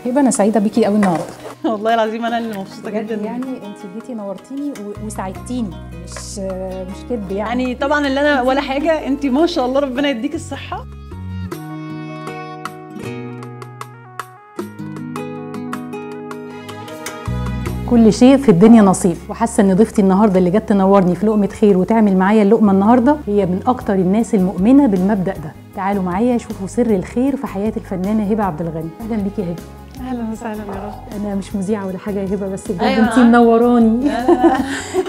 هبه انا سعيده بيكي قوي النهارده. والله العظيم انا اللي مبسوطه جدا. يعني انت جيتي نورتيني وساعدتيني، مش كدب يعني طبعا اللي انا ولا حاجه، انت ما شاء الله ربنا يديك الصحه. كل شيء في الدنيا نصيب، وحاسه ان ضيفتي النهارده اللي جت تنورني في لقمه خير وتعمل معايا اللقمه النهارده هي من اكتر الناس المؤمنه بالمبدا ده. تعالوا معايا شوفوا سر الخير في حياه الفنانه هبه عبد الغني. اهلا بيكي يا هبه. اهلا وسهلا يا رب. انا مش مذيعه ولا حاجه يا هبه، بس بجد أيوة انت منوراني.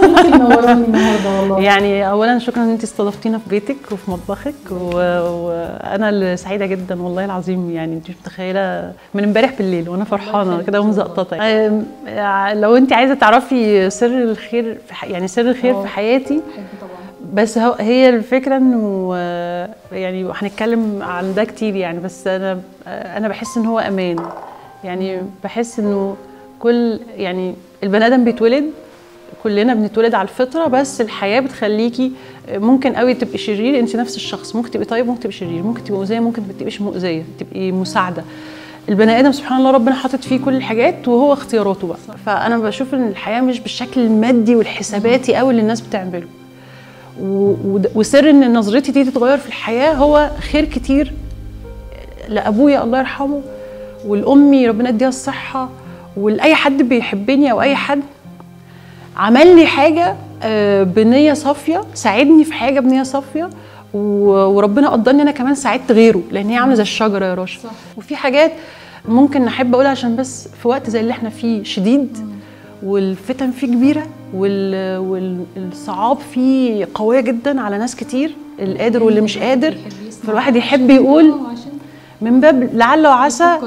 انت منوراني النهارده والله. يعني اولا شكرا ان انت استضفتينا في بيتك وفي مطبخك، وانا اللي سعيده جدا والله العظيم. يعني انت مش متخيله من امبارح بالليل وانا فرحانه كده ومزقططه. لو انت عايزه تعرفي سر الخير يعني سر الخير في حياتي، بس هي الفكره انه يعني هنتكلم عن ده كتير يعني، بس انا بحس ان هو امان. يعني بحس انه يعني البني ادم بيتولد، كلنا بنتولد على الفطره، بس الحياه بتخليكي ممكن قوي تبقي شرير، انت نفس الشخص، ممكن تبقي طيب ممكن تبقي شرير، ممكن تبقي مؤذيه ممكن ما تبقيش مؤذيه، تبقي مساعده. البني ادم سبحان الله ربنا حاطط فيه كل الحاجات وهو اختياراته بقى. فانا بشوف ان الحياه مش بالشكل المادي والحساباتي قوي اللي الناس بتعمله. وسر ان نظرتي دي تتغير في الحياه هو خير كتير لابويا الله يرحمه، والامي ربنا يديها الصحه، ولاي حد بيحبني او اي حد عمل لي حاجه بنيه صافيه، ساعدني في حاجه بنيه صافيه، وربنا قدرني انا كمان ساعدت غيره، لان هي عامله زي الشجره يا رشا. وفي حاجات ممكن نحب اقولها عشان بس في وقت زي اللي احنا فيه شديد، والفتن فيه كبيره، والصعاب فيه قويه جدا على ناس كتير، القادر واللي مش قادر. فالواحد يحب يقول من باب لعل وعسى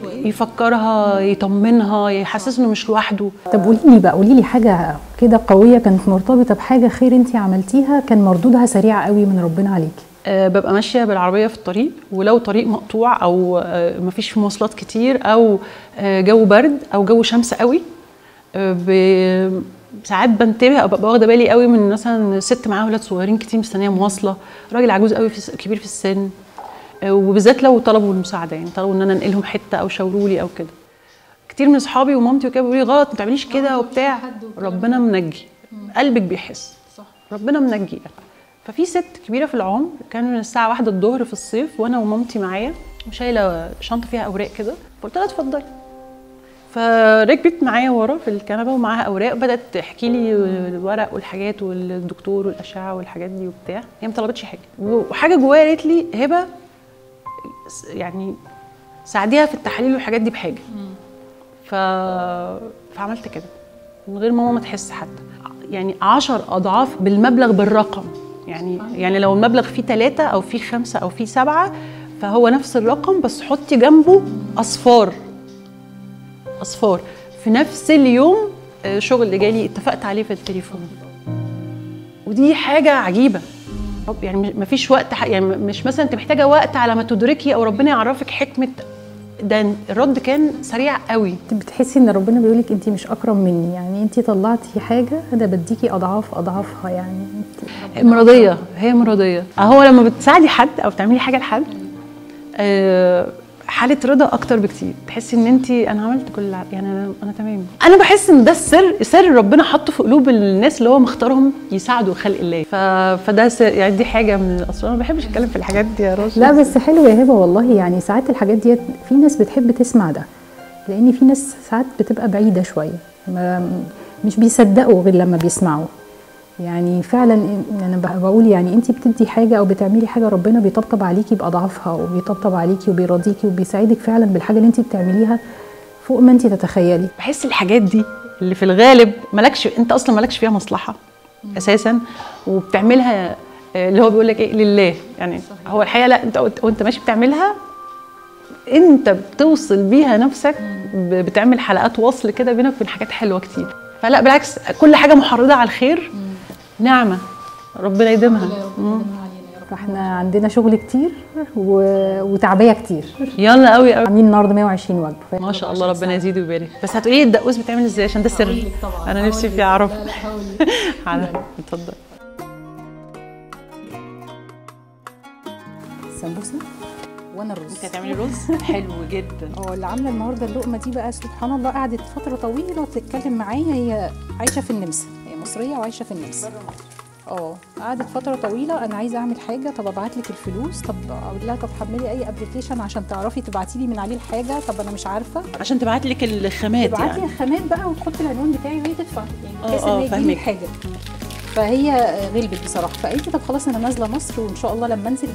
يفكرها، يطمنها، يحسس انه مش لوحده. طب قولي لي حاجه كده قويه كانت مرتبطه بحاجه خير انت عملتيها كان مردودها سريع قوي من ربنا عليكي. ببقى ماشيه بالعربيه في الطريق، ولو طريق مقطوع او مفيش فيه مواصلات كتير، او جو برد او جو شمس قوي، ساعات بنتبه او ببقى واخده بالي قوي من مثلا ست معاها ولاد صغيرين كتير مستنيه مواصله، راجل عجوز قوي كبير في السن، وبالذات لو طلبوا المساعده، يعني طلبوا ان انا انقلهم حته او شاوروا لي او كده. كتير من اصحابي ومامتي وكده بيقولوا لي غلط ما تعمليش كده وبتاع. ربنا منجي، قلبك بيحس، ربنا منجي. ففي ست كبيره في العمر، كان من الساعه 1 الظهر في الصيف وانا ومامتي معايا وشايله شنطه فيها اوراق كده، فقلت لها اتفضلي. فركبت معايا ورا في الكنبه ومعاها اوراق، بدات تحكي لي الورق والحاجات والدكتور والاشعه والحاجات دي وبتاع. هي ما طلبتش حاجه، وحاجه جوايا قالت لي هبه يعني ساعديها في التحاليل والحاجات دي بحاجه. فعملت كده من غير ماما ما تحس حتى، يعني 10 أضعاف بالمبلغ بالرقم. يعني لو المبلغ فيه 3 أو فيه 5 أو فيه 7 فهو نفس الرقم، بس حطي جنبه أصفار في نفس اليوم. شغل اللي جالي اتفقت عليه في التليفون، ودي حاجة عجيبة. يعني مفيش وقت، يعني مش مثلا انت محتاجة وقت على ما تدركي او ربنا يعرفك حكمة ده. الرد كان سريع قوي. انت بتحسي ان ربنا بيقولك انت مش اكرم مني، يعني انت طلعتي حاجه انا بديكي اضعافها. يعني مرضيه، هي مرضيه. اهو لما بتساعدي حد او بتعملي حاجه لحد حاله رضا اكتر بكتير، تحسي ان انت انا عملت كل يعني انا تمام. انا بحس ان ده سر ربنا حطه في قلوب الناس اللي هو مختارهم يساعدوا خلق الله. فده يعني دي حاجه من الاسرار. انا ما بحبش اتكلم في الحاجات دي يا رشا. لا بس حلو يا هبه والله. يعني ساعات الحاجات دي في ناس بتحب تسمع ده، لان في ناس ساعات بتبقى بعيده شويه، مش بيصدقوا غير لما بيسمعوا. يعني فعلا انا بقول يعني انت بتدي حاجه او بتعملي حاجه ربنا بيطبطب عليكي باضعافها، وبيطبطب عليكي وبيرضيكي وبيساعدك فعلا بالحاجه اللي انت بتعمليها فوق ما انت تتخيلي. بحس الحاجات دي اللي في الغالب انت اصلا مالكش فيها مصلحه اساسا، وبتعملها اللي هو بيقول لك ايه لله. يعني صحيح. هو الحقيقه لا، انت وانت ماشي بتعملها انت بتوصل بيها نفسك، بتعمل حلقات وصل كده بينك وبين حاجات حلوه كتير. فلا بالعكس، كل حاجه محرضه على الخير نعمه ربنا يديمها. فاحنا عندنا شغل كتير وتعبيه كتير. يلا قوي عاملين النهارده 120 وجبه ما شاء الله، ربنا يزيد ويبارك. بس هتقولي الدقوس بتعمل ازاي عشان ده سر انا نفسي فيه اعرف. اتفضل. السمبوسه وانا الرز. انت هتعملي رز حلو جدا. اللي عامله النهارده اللقمه دي بقى سبحان الله قعدت فتره طويله تتكلم معايا. هي عايشه في النمسا، هي مصريه وعايشه في النمسا. قعدت فتره طويله، انا عايزه اعمل حاجه، طب ابعت لك الفلوس، طب اقول لها طب حملي اي ابلكيشن عشان تعرفي تبعتي لي من عليه الحاجه، طب انا مش عارفه، عشان تبعت لك الخامات تبعت لي يعني. الخامات بقى وتحط العنوان بتاعي وهي تدفع، يعني بحيث ان هي تجيب فاهمك. الحاجه. فهي غلبت بصراحه، فقالت لي طب خلاص انا نازله مصر وان شاء الله لما انزل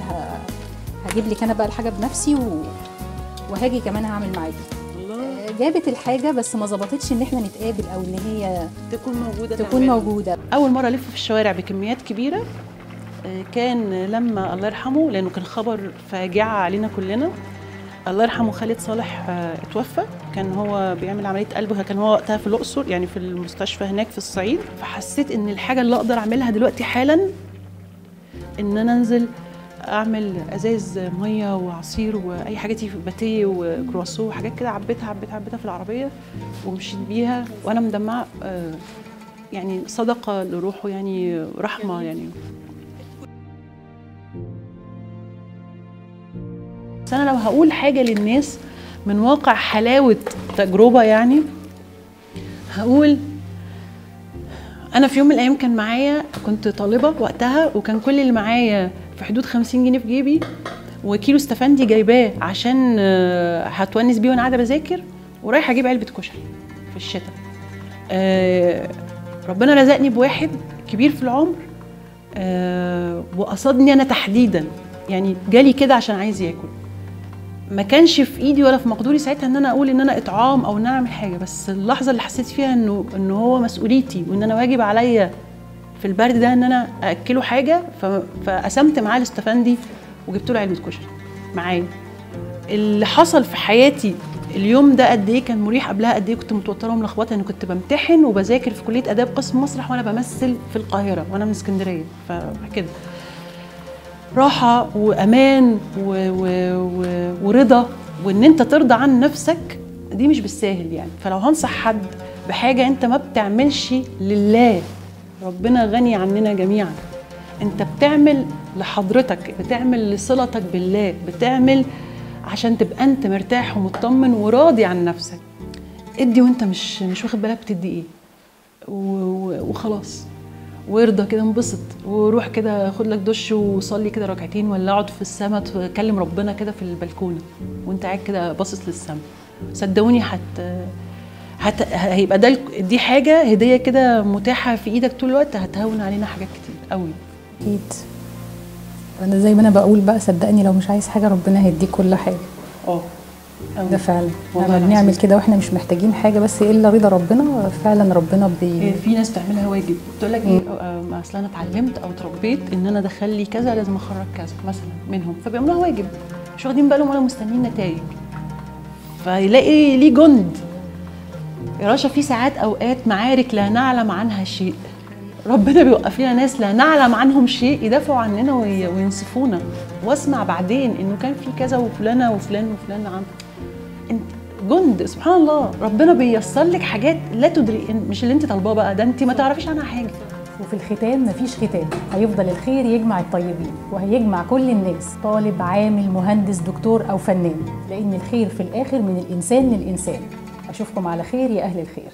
هجيب لك انا بقى الحاجه بنفسي وهاجي كمان هعمل معاكي. جابت الحاجه بس ما ظبطتش ان احنا نتقابل او ان هي تكون موجوده. اول مره الف في الشوارع بكميات كبيره كان لما الله يرحمه، لانه كان خبر فاجعه علينا كلنا. الله يرحمه خالد صالح اتوفى، كان هو بيعمل عمليه قلب، كان هو وقتها في الاقصر يعني في المستشفى هناك في الصعيد. فحسيت ان الحاجه اللي اقدر اعملها دلوقتي حالا ان انا انزل اعمل ازاز ميه وعصير واي حاجه تيجي، باتيه وكرواسون وحاجات كده، عبيتها في العربيه ومشيت بيها وانا مدمعه، يعني صدقه لروحه، يعني رحمه يعني. بس انا لو هقول حاجه للناس من واقع حلاوه تجربه، يعني هقول انا في يوم من الايام كان معايا، كنت طالبه وقتها، وكان كل اللي معايا في حدود 50 جنيه في جيبي، وكيلو استفندي جايباه عشان هتونس بيه وانا قاعده بذاكر، ورايحه اجيب علبه كشري في الشتاء. ربنا رزقني بواحد كبير في العمر، وقصدني انا تحديدا، يعني جالي كده عشان عايز ياكل. ما كانش في ايدي ولا في مقدوري ساعتها ان انا اقول ان انا اطعام او ان انا اعمل حاجه، بس اللحظه اللي حسيت فيها انه هو مسؤوليتي وان انا واجب عليا في البرد ده ان انا اكله حاجه، فقسمت معاه الاستفندي وجبت له علبه كشري معايا. اللي حصل في حياتي اليوم ده قد ايه كان مريح، قبلها قد ايه كنت متوتره وملخبطه، اني كنت بمتحن وبذاكر في كليه اداب قسم مسرح وانا بمثل في القاهره وانا من اسكندريه، فكده راحه وامان ورضا، وان انت ترضى عن نفسك دي مش بالساهل يعني. فلو هنصح حد بحاجه، انت ما بتعملش لله، ربنا غني عننا جميعا، انت بتعمل لحضرتك، بتعمل لصلتك بالله، بتعمل عشان تبقى انت مرتاح ومطمن وراضي عن نفسك. ادي وانت مش واخد بالك بتدي ايه، وخلاص، وارضى كده، انبسط، وروح كده خد لك دش وصلي كده ركعتين، ولا اقعد في السما تكلم ربنا كده في البلكونه وانت قاعد كده باصص للسما. صدقوني هيبقى دي حاجه هديه كده متاحه في ايدك طول الوقت، هتهون علينا حاجات كتير قوي. اكيد. انا زي ما انا بقول بقى، صدقني لو مش عايز حاجه ربنا هيديك كل حاجه. ده فعلا لما بنعمل كده واحنا مش محتاجين حاجه بس الا رضا ربنا، فعلا ربنا في ناس بتعملها واجب، بتقول لك ايه، اصل انا اتعلمت او اتربيت ان انا دخل لي كذا لازم اخرج كذا مثلا منهم، فبيعملوها واجب، مش واخدين بالهم ولا مستنيين نتائج، فيلاقي ليه جند. يا رشا في ساعات اوقات معارك لا نعلم عنها شيء، ربنا بيوقف لنا ناس لا نعلم عنهم شيء يدافعوا عننا وينصفونا، واسمع بعدين انه كان في كذا وفلانه وفلان وفلان عم انت جند. سبحان الله، ربنا بييسر لك حاجات لا تدري، مش اللي انت طالباه بقى، ده انت ما تعرفيش عنها حاجه. وفي الختام مفيش ختام، هيفضل الخير يجمع الطيبين، وهيجمع كل الناس، طالب، عامل، مهندس، دكتور او فنان، لان الخير في الاخر من الانسان للانسان. اشوفكم على خير يا اهل الخير.